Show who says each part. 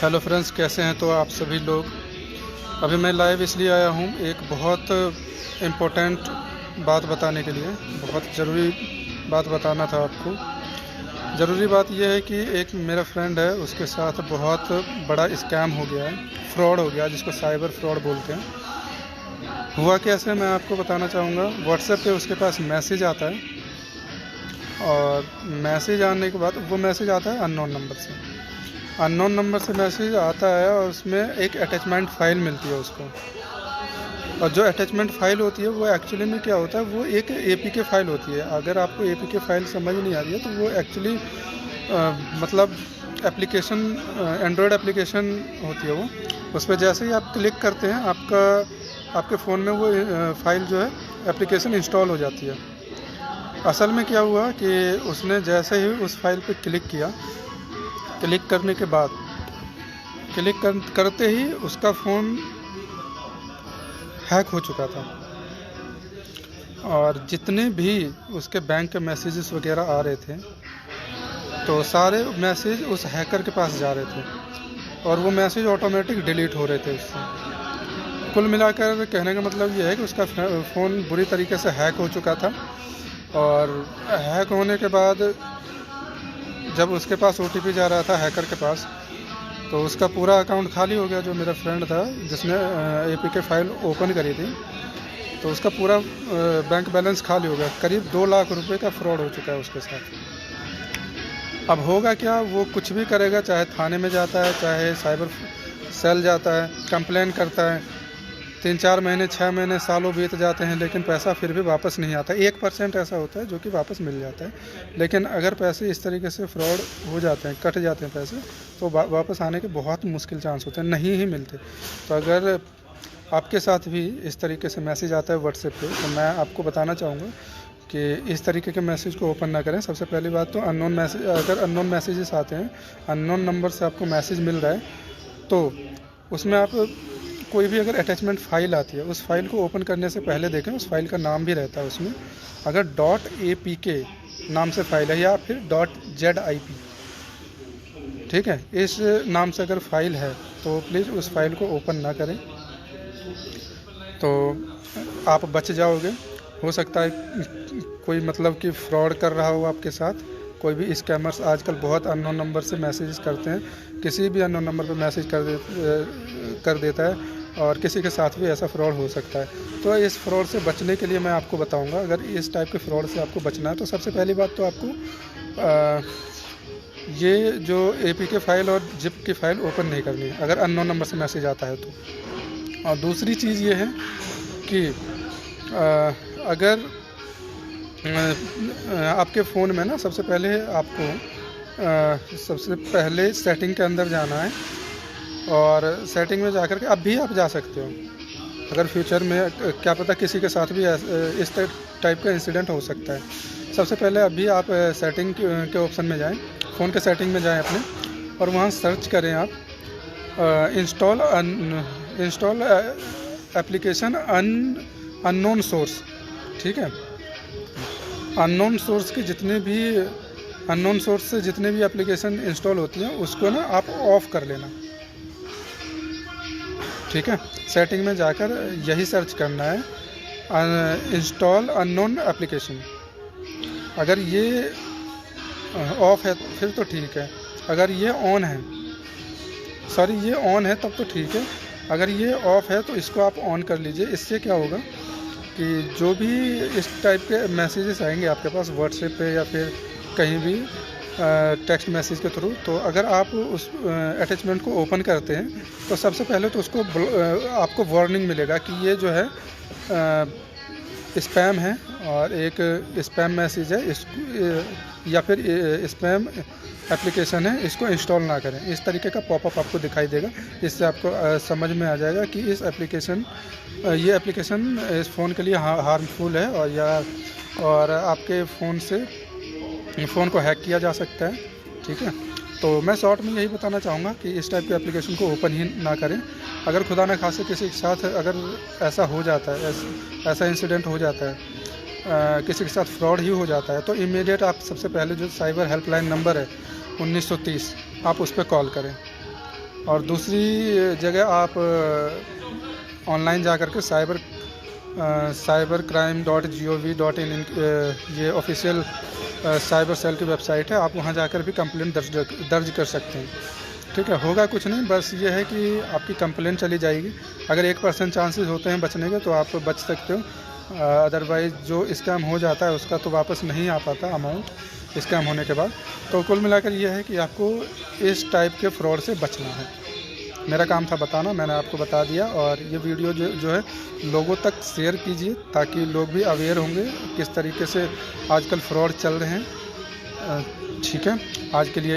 Speaker 1: Hello friends, कैसे हैं तो आप सभी लोग। अभी मैं लाइव इसलिए आया हूँ एक बहुत इम्पोर्टेंट बात बताने के लिए। बहुत ज़रूरी बात बताना था आपको। ज़रूरी बात यह है कि एक मेरा फ्रेंड है, उसके साथ बहुत बड़ा स्कैम हो गया है, फ्रॉड हो गया, जिसको साइबर फ्रॉड बोलते हैं। हुआ कैसे, मैं आपको बताना चाहूँगा। व्हाट्सएप पे उसके पास मैसेज आता है और मैसेज आने के बाद वो मैसेज आता है अननोन नंबर से मैसेज आता है और उसमें एक अटैचमेंट फ़ाइल मिलती है उसको। और जो अटैचमेंट फ़ाइल होती है वो एक्चुअली में क्या होता है, वो एक एपीके फ़ाइल होती है। अगर आपको एपीके फ़ाइल समझ नहीं आ रही है तो वो एक्चुअली मतलब एप्लीकेशन, एंड्रॉयड एप्लीकेशन होती है वो। उस पर जैसे ही आप क्लिक करते हैं आपके फ़ोन में वो फ़ाइल जो है एप्लीकेशन इंस्टॉल हो जाती है। असल में क्या हुआ कि उसने जैसे ही उस फाइल पे क्लिक किया, क्लिक करने के बाद करते ही उसका फ़ोन हैक हो चुका था और जितने भी उसके बैंक के मैसेजेस वगैरह आ रहे थे तो सारे मैसेज उस हैकर के पास जा रहे थे और वो मैसेज ऑटोमेटिक डिलीट हो रहे थे उससे। कुल मिलाकर कहने का मतलब ये है कि उसका फ़ोन बुरी तरीके से हैक हो चुका था और हैक होने के बाद जब उसके पास ओटीपी जा रहा था हैकर के पास, तो उसका पूरा अकाउंट खाली हो गया। जो मेरा फ्रेंड था जिसने एपीके फ़ाइल ओपन करी थी, तो उसका पूरा बैंक बैलेंस खाली हो गया। करीब 2 लाख रुपए का फ्रॉड हो चुका है उसके साथ। अब होगा क्या, वो कुछ भी करेगा, चाहे थाने में जाता है, चाहे साइबर सेल जाता है, कंप्लेन करता है, 3-4 महीने, 6 महीने, सालों बीत जाते हैं, लेकिन पैसा फिर भी वापस नहीं आता। 1% ऐसा होता है जो कि वापस मिल जाता है। लेकिन अगर पैसे इस तरीके से फ्रॉड हो जाते हैं, कट जाते हैं पैसे, तो वापस आने के बहुत मुश्किल चांस होते हैं, नहीं ही मिलते। तो अगर आपके साथ भी इस तरीके से मैसेज आता है व्हाट्सएप पे, तो मैं आपको बताना चाहूँगा कि इस तरीके के मैसेज को ओपन ना करें। सबसे पहली बात तो अननोन मैसेज, अगर अननोन मैसेजेस आते हैं, अननोन नंबर से आपको मैसेज मिल रहा है, तो उसमें आप कोई भी अगर अटैचमेंट फ़ाइल आती है, उस फाइल को ओपन करने से पहले देखें उस फाइल का नाम भी रहता है उसमें। अगर .apk नाम से फाइल है या फिर .zip, ठीक है, इस नाम से अगर फाइल है तो प्लीज़ उस फाइल को ओपन ना करें, तो आप बच जाओगे। हो सकता है कोई मतलब कि फ्रॉड कर रहा हो आपके साथ। कोई भी स्कैमर्स आजकल बहुत अननोन नंबर से मैसेजेस करते हैं, किसी भी अननोन नंबर पर मैसेज कर देता है और किसी के साथ भी ऐसा फ्रॉड हो सकता है। तो इस फ्रॉड से बचने के लिए मैं आपको बताऊंगा, अगर इस टाइप के फ्रॉड से आपको बचना है तो सबसे पहली बात तो आपको ये जो एपीके फ़ाइल और जिप की फ़ाइल ओपन नहीं करनी है अगर अननोन नंबर से मैसेज आता है तो। और दूसरी चीज़ ये है कि अगर आपके फ़ोन में ना सबसे पहले सेटिंग के अंदर जाना है और सेटिंग में जाकर के अब भी आप जा सकते हो। अगर फ्यूचर में क्या पता किसी के साथ भी इस टाइप का इंसिडेंट हो सकता है। सबसे पहले अभी आप सेटिंग के ऑप्शन में जाएं, फ़ोन के सेटिंग में जाएं अपने, और वहाँ सर्च करें आप इंस्टॉल एप्लीकेशन अननोन सोर्स। ठीक है, अननोन सोर्स से जितने भी एप्लीकेशन इंस्टॉल होती हैं उसको ना आप ऑफ़ कर लेना। ठीक है, सेटिंग में जाकर यही सर्च करना है, इंस्टॉल अननोन एप्लीकेशन। अगर ये ऑफ़ है फिर तो ठीक है, अगर ये ऑन है तब तो ठीक है। अगर ये ऑफ़ है तो इसको आप ऑन कर लीजिए। इससे क्या होगा कि जो भी इस टाइप के मैसेजेस आएंगे आपके पास व्हाट्सएप पे या फिर कहीं भी टेक्स्ट मैसेज के थ्रू, तो अगर आप उस अटैचमेंट को ओपन करते हैं तो सबसे पहले तो उसको आपको वार्निंग मिलेगा कि ये जो है स्पैम है और एक स्पैम मैसेज है, इसको या फिर स्पैम एप्लीकेशन है, इसको इंस्टॉल ना करें। इस तरीके का पॉपअप आपको दिखाई देगा। इससे आपको समझ में आ जाएगा कि ये एप्लीकेशन इस फ़ोन के लिए हार्मफुल है और आपके फ़ोन को हैक किया जा सकता है। ठीक है, तो मैं शॉर्ट में यही बताना चाहूँगा कि इस टाइप के एप्लीकेशन को ओपन ही ना करें। अगर खुदा न खास्ते किसी के साथ अगर ऐसा हो जाता है, ऐसा इंसिडेंट हो जाता है, किसी के साथ फ्रॉड ही हो जाता है, तो इमीडिएट आप सबसे पहले जो साइबर हेल्पलाइन नंबर है 1930, आप उस पर कॉल करें। और दूसरी जगह आप ऑनलाइन जा कर के cybercrime.gov.in ये ऑफिशियल साइबर सेल की वेबसाइट है, आप वहां जाकर भी कंप्लेंट दर्ज कर सकते हैं। ठीक है, होगा कुछ नहीं, बस ये है कि आपकी कंप्लेंट चली जाएगी। अगर 1% चांसेस होते हैं बचने के तो आप बच सकते हो, अदरवाइज़ जो स्कैम हो जाता है उसका तो वापस नहीं आ पाता अमाउंट स्कैम होने के बाद। तो कुल मिलाकर ये है कि आपको इस टाइप के फ्रॉड से बचना है। मेरा काम था बताना, मैंने आपको बता दिया। और ये वीडियो जो है लोगों तक शेयर कीजिए ताकि लोग भी अवेयर होंगे किस तरीके से आजकल फ्रॉड चल रहे हैं। ठीक है, आज के लिए